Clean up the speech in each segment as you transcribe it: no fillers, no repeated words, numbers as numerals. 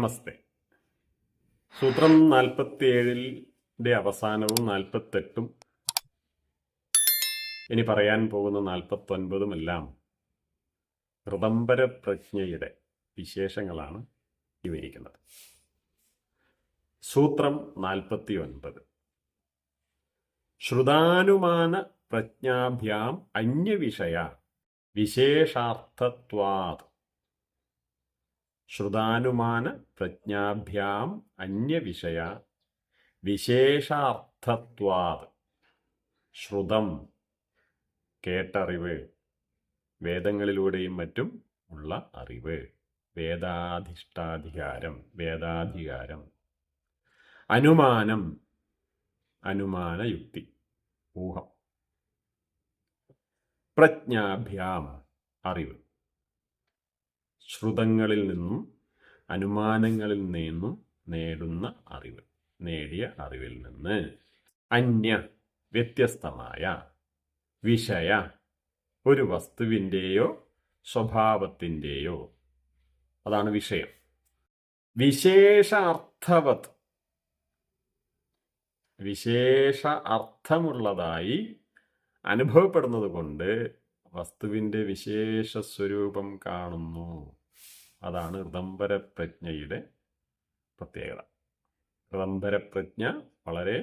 നമസ്തേ. സൂത്രം 47-ന്റെ അവസാനവും 48-ഉം ഇനി പറയാൻ പോകുന്ന 49-ഉം എല്ലാം ഋതംബര പ്രജ്ഞയുടെ വിശേഷങ്ങളാണ് വിവരിക്കുന്നത്. സൂത്രം 49. ശ്രുതാനുമാന പ്രജ്ഞാഭ്യാം അന്യവിഷയ വിശേഷാർത്ഥത്വാത്. ശ്രുതാനുമാന പ്രജ്ഞാഭ്യാം അന്യവിഷയ വിശേഷാർത്ഥത്വാത്. ശ്രുതം കേട്ടറിവ്, വേദങ്ങളിലൂടെയും മറ്റും ഉള്ള അറിവ്, വേദാധിഷ്ഠാധികാരം. അനുമാനം, അനുമാനയുക്തി, ഊഹം. പ്രജ്ഞാഭ്യാം അറിവ്, ശ്രുതങ്ങളിൽ നിന്നും അനുമാനങ്ങളിൽ നിന്നും നേടുന്ന അറിവ്, നേടിയ അറിവിൽ നിന്ന്. അന്യ വ്യത്യസ്തമായ, വിഷയ ഒരു വസ്തുവിൻ്റെയോ സ്വഭാവത്തിൻ്റെയോ, അതാണ് വിഷയം. വിശേഷ അർത്ഥവത്, വിശേഷ അർത്ഥമുള്ളതായി അനുഭവപ്പെടുന്നത് കൊണ്ട് വസ്തുവിൻ്റെ വിശേഷ സ്വരൂപം കാണുന്നു. അതാണ് ഋതംബര പ്രജ്ഞയുടെ പ്രത്യേകത. ഋതംബര പ്രജ്ഞ വളരെ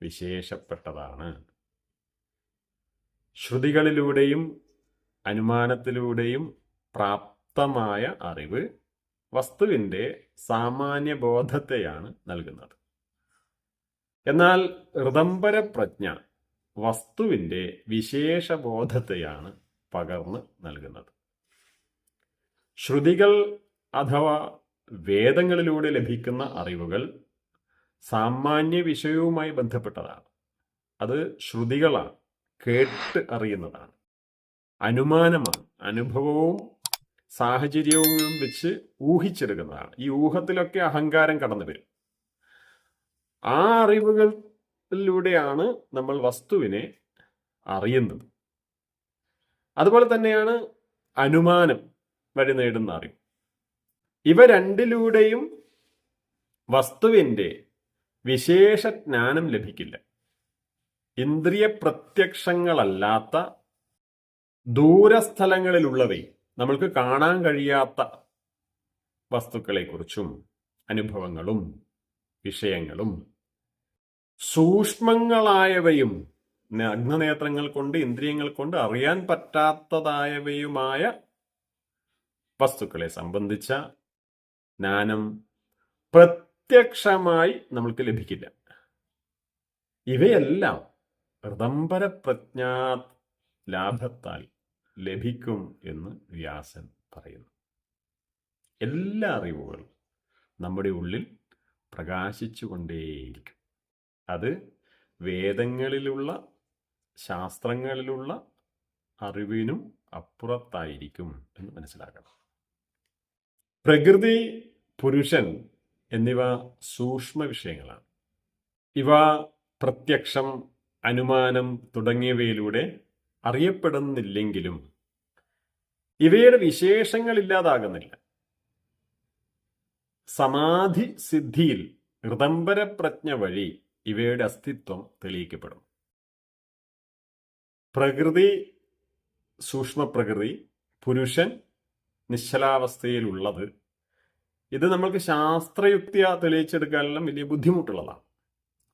വിശേഷപ്പെട്ടതാണ്. ശ്രുതികളിലൂടെയും അനുമാനത്തിലൂടെയും പ്രാപ്തമായ അറിവ് വസ്തുവിൻ്റെ സാമാന്യ ബോധത്തെയാണ് നൽകുന്നത്. എന്നാൽ ഋതംബര പ്രജ്ഞ വസ്തുവിൻ്റെ വിശേഷബോധത്തെയാണ് പകർന്ന് നൽകുന്നത്. ശ്രുതികൾ അഥവാ വേദങ്ങളിലൂടെ ലഭിക്കുന്ന അറിവുകൾ സാമാന്യ വിഷയവുമായി ബന്ധപ്പെട്ടതാണ്. അത് ശ്രുതികളാണ്, കേട്ട് അറിയുന്നതാണ്. അനുമാനമാണ്, അനുഭവവും സാഹചര്യവും വെച്ച് ഊഹിച്ചെടുക്കുന്നതാണ്. ഈ ഊഹത്തിലൊക്കെ അഹങ്കാരം കടന്നു വരും. ആ അറിവുകളിലൂടെയാണ് നമ്മൾ വസ്തുവിനെ അറിയുന്നത്. അതുപോലെ തന്നെയാണ് അനുമാനം വഴി നേടുന്ന അറിവ്. ഇവ രണ്ടിലൂടെയും വസ്തുവിൻ്റെ വിശേഷ ജ്ഞാനം ലഭിക്കില്ല. ഇന്ദ്രിയ പ്രത്യക്ഷങ്ങളല്ലാത്ത ദൂരസ്ഥലങ്ങളിലുള്ളവയും നമ്മൾക്ക് കാണാൻ കഴിയാത്ത വസ്തുക്കളെക്കുറിച്ചും അനുഭവങ്ങളും വിഷയങ്ങളും സൂക്ഷ്മങ്ങളായവയും നഗ്നനേത്രങ്ങൾ കൊണ്ട് ഇന്ദ്രിയങ്ങൾ കൊണ്ട് അറിയാൻ പറ്റാത്തതായവയുമായ വസ്തുക്കളെ സംബന്ധിച്ച ജ്ഞാനം പ്രത്യക്ഷമായി നമ്മൾക്ക് ലഭിക്കില്ല. ഇവയെല്ലാം ഋതംബര പ്രജ്ഞാ ലാഭത്താൽ ലഭിക്കും എന്ന് വ്യാസൻ പറയുന്നു. എല്ലാ അറിവുകളും നമ്മുടെ ഉള്ളിൽ പ്രകാശിച്ചുകൊണ്ടേയിരിക്കും. അത് വേദങ്ങളിലുള്ള ശാസ്ത്രങ്ങളിലുള്ള അറിവിനും അപ്പുറത്തായിരിക്കും എന്ന് മനസ്സിലാക്കണം. പ്രകൃതി, പുരുഷൻ എന്നിവ സൂക്ഷ്മ വിഷയങ്ങളാണ്. ഇവ പ്രത്യക്ഷം, അനുമാനം തുടങ്ങിയവയിലൂടെ അറിയപ്പെടുന്നില്ലെങ്കിലും ഇവയുടെ വിശേഷങ്ങളില്ലാതാകുന്നില്ല. സമാധി സിദ്ധിയിൽ ഋതംബര പ്രജ്ഞ വഴി ഇവയുടെ അസ്തിത്വം തെളിയിക്കപ്പെടും. പ്രകൃതി സൂക്ഷ്മപ്രകൃതി, പുരുഷൻ നിശ്ചലാവസ്ഥയിലുള്ളത്, ഇത് നമ്മൾക്ക് ശാസ്ത്രയുക്തിയാ തെളിയിച്ചെടുക്കാനെല്ലാം വലിയ ബുദ്ധിമുട്ടുള്ളതാണ്.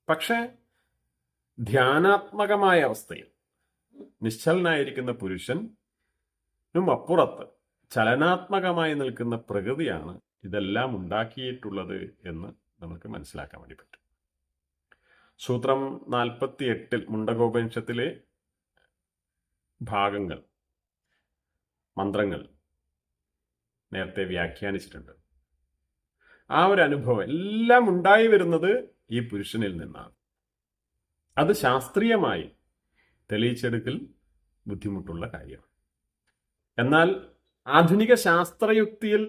പക്ഷേ ധ്യാനാത്മകമായ അവസ്ഥയിൽ നിശ്ചലനായിരിക്കുന്ന പുരുഷനും അപ്പുറത്ത് ചലനാത്മകമായി നിൽക്കുന്ന പ്രകൃതിയാണ് ഇതെല്ലാം ഉണ്ടാക്കിയിട്ടുള്ളത് എന്ന് നമുക്ക് മനസ്സിലാക്കാൻ വേണ്ടി പറ്റും. സൂത്രം 48 മുണ്ടകോപനിഷത്തിലെ ഭാഗങ്ങൾ, മന്ത്രങ്ങൾ നേരത്തെ വ്യാഖ്യാനിച്ചിട്ടുണ്ട്. ആ ഒരു അനുഭവം എല്ലാം ഉണ്ടായി വരുന്നത് ഈ പുരുഷനിൽ നിന്നാണ്. അത് ശാസ്ത്രീയമായി തെളിയിച്ചെടുക്കൽ ബുദ്ധിമുട്ടുള്ള കാര്യമാണ്. എന്നാൽ ആധുനിക ശാസ്ത്രയുക്തിയിൽ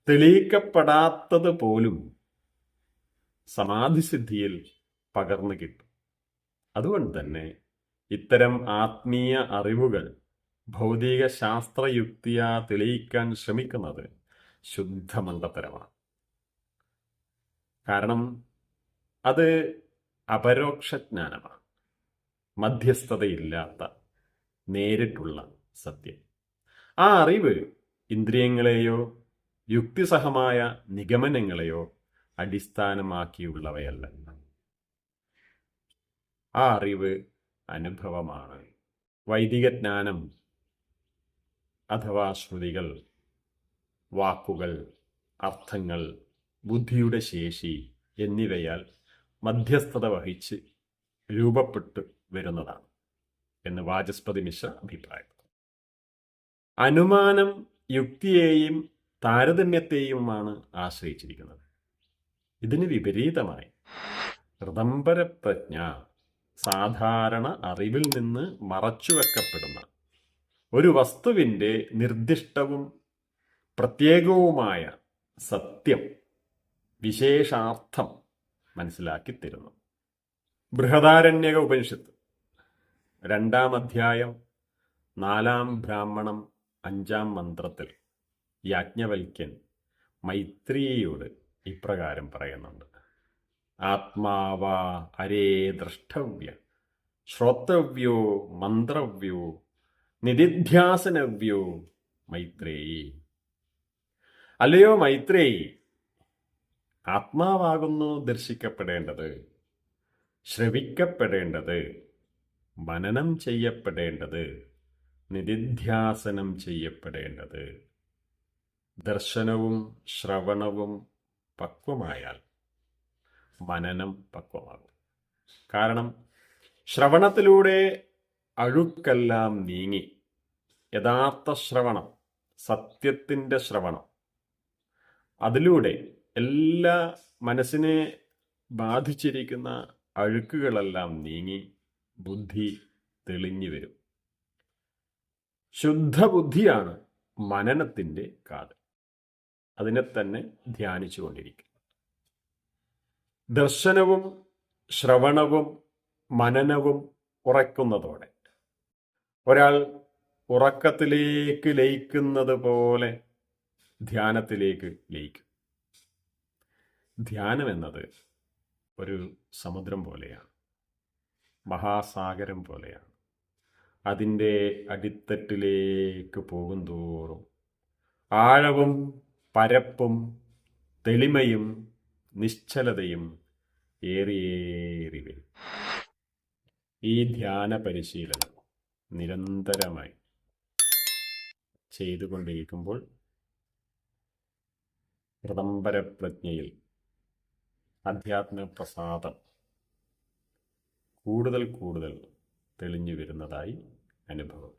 തെളിയിക്കപ്പെടാത്തത് പോലും സമാധിസിദ്ധിയിൽ പകർന്നു കിട്ടും. അതുകൊണ്ട് തന്നെ ഇത്തരം ആത്മീയ അറിവുകൾ ഭൗതിക ശാസ്ത്രയുക്തിയാ തെളിയിക്കാൻ ശ്രമിക്കുന്നത് ശുദ്ധമണ്ടത്തരമാണ്. കാരണം അത് അപരോക്ഷ ജ്ഞാനമാണ്, മധ്യസ്ഥതയില്ലാത്ത നേരിട്ടുള്ള സത്യം. ആ അറിവ് ഇന്ദ്രിയങ്ങളെയോ യുക്തിസഹമായ നിഗമനങ്ങളെയോ അടിസ്ഥാനമാക്കിയുള്ളവയല്ല. ആ അറിവ് അനുഭവമാണ്. വൈദിക ജ്ഞാനം അഥവാ ശ്രുതികൾ, വാക്കുകൾ, അർത്ഥങ്ങൾ, ബുദ്ധിയുടെ ശേഷി എന്നിവയാൽ മധ്യസ്ഥത വഹിച്ച് രൂപപ്പെട്ടു വരുന്നതാണ് എന്ന് വാചസ്പതി മിശ്ര അഭിപ്രായപ്പെട്ടു. അനുമാനം യുക്തിയെയും താരതമ്യത്തെയുമാണ് ആശ്രയിച്ചിരിക്കുന്നത്. ഇതിന് വിപരീതമായി ഋതംബരപ്രജ്ഞ സാധാരണ അറിവിൽ നിന്ന് മറച്ചുവെക്കപ്പെടുന്ന ഒരു വസ്തുവിൻ്റെ നിർദ്ദിഷ്ടവും പ്രത്യേകവുമായ സത്യം, വിശേഷാർത്ഥം മനസ്സിലാക്കി തരുന്നു. ബൃഹദാരണ്യക ഉപനിഷത്ത് 2-ാം അധ്യായം 4-ാം ബ്രാഹ്മണം 5-ാം മന്ത്രത്തിൽ യാജ്ഞവൽക്യൻ മൈത്രിയോട് ഇപ്രകാരം പറയുന്നുണ്ട്: ആത്മാവാ അരേ ദ്രഷ്ടവ്യ ശ്രോതവ്യോ മന്ത്രവ്യോ നിധിധ്യാസനവ്യോ മൈത്രേയി. അല്ലയോ മൈത്രേയി, ആത്മാവാകുന്നു ദർശിക്കപ്പെടേണ്ടത്, ശ്രവിക്കപ്പെടേണ്ടത്, മനനം ചെയ്യപ്പെടേണ്ടത്, നിധിധ്യാസനം ചെയ്യപ്പെടേണ്ടത്. ദർശനവും ശ്രവണവും പക്വമായാൽ മനനം പക്വമാകും. കാരണം ശ്രവണത്തിലൂടെ അഴുക്കെല്ലാം നീങ്ങി യഥാർത്ഥ ശ്രവണം, സത്യത്തിൻ്റെ ശ്രവണം, അതിലൂടെ എല്ലാ മനസ്സിനെ ബാധിച്ചിരിക്കുന്ന അഴുക്കുകളെല്ലാം നീങ്ങി ബുദ്ധി തെളിഞ്ഞു വരും. ശുദ്ധബുദ്ധിയാണ് മനനത്തിൻ്റെ കാതൽ. അതിനെ തന്നെ ധ്യാനിച്ചു കൊണ്ടിരിക്കും. ദർശനവും ശ്രവണവും മനനവും ഉറക്കുന്നതോടെ ഒരാൾ ഉറക്കത്തിലേക്ക് ലയിക്കുന്നത് പോലെ ധ്യാനത്തിലേക്ക് ലയിക്കും. ധ്യാനം എന്നത് ഒരു സമുദ്രം പോലെയാണ്, മഹാസാഗരം പോലെയാണ്. അതിൻ്റെ അടിത്തട്ടിലേക്ക് പോകുന്തോറും ആഴവും പരപ്പും തെളിമയും നിശ്ചലതയും ഏറിയേറി വരും. ഈ ധ്യാന പരിശീലനം നിരന്തരമായി ചെയ്തുകൊണ്ടിരിക്കുമ്പോൾ ഋതംബരപ്രജ്ഞയിൽ അധ്യാത്മപ്രസാദം കൂടുതൽ കൂടുതൽ തെളിഞ്ഞു വരുന്നതായി അനുഭവം.